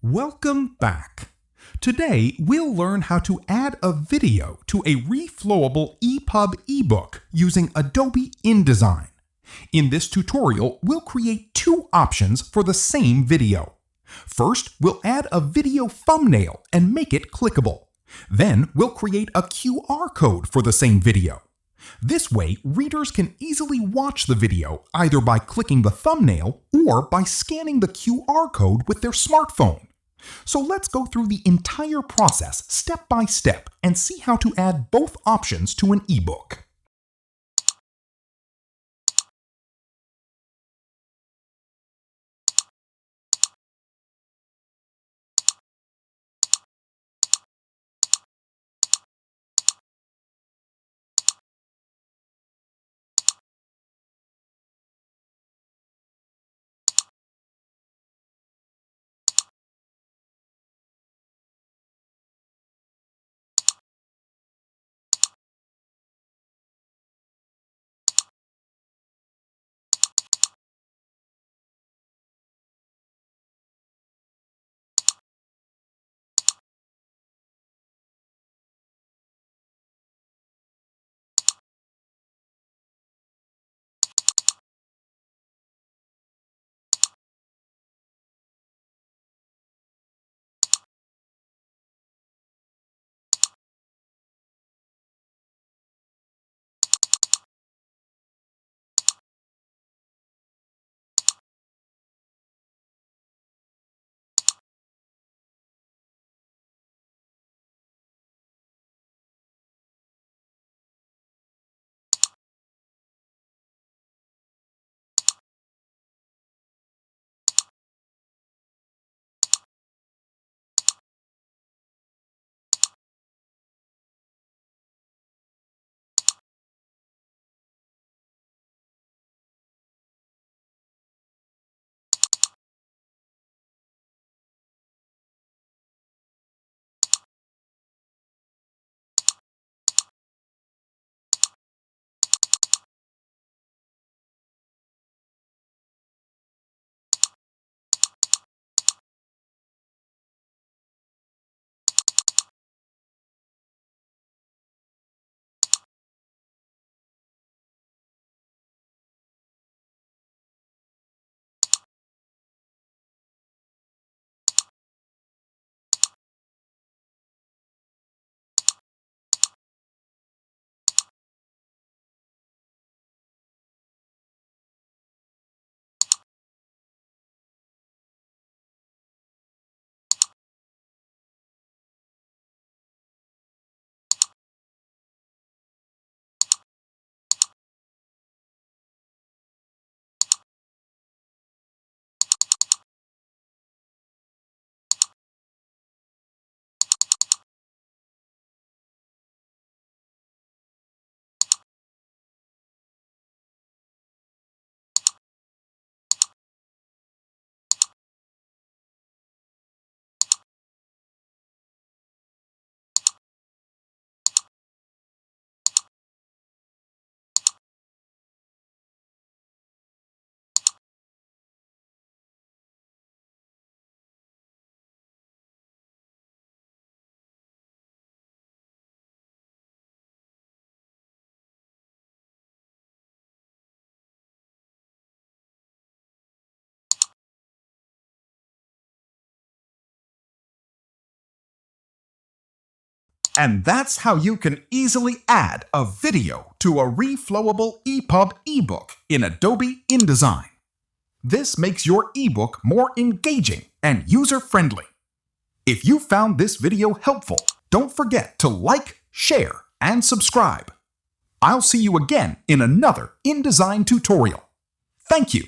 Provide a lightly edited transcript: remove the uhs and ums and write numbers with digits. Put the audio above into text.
Welcome back. Today, we'll learn how to add a video to a reflowable EPUB ebook using Adobe InDesign. In this tutorial, we'll create two options for the same video. First, we'll add a video thumbnail and make it clickable. Then, we'll create a QR code for the same video. This way, readers can easily watch the video either by clicking the thumbnail or by scanning the QR code with their smartphone. So let's go through the entire process step by step and see how to add both options to an ebook. And that's how you can easily add a video to a reflowable EPUB ebook in Adobe InDesign. This makes your ebook more engaging and user-friendly. If you found this video helpful, don't forget to like, share, and subscribe. I'll see you again in another InDesign tutorial. Thank you.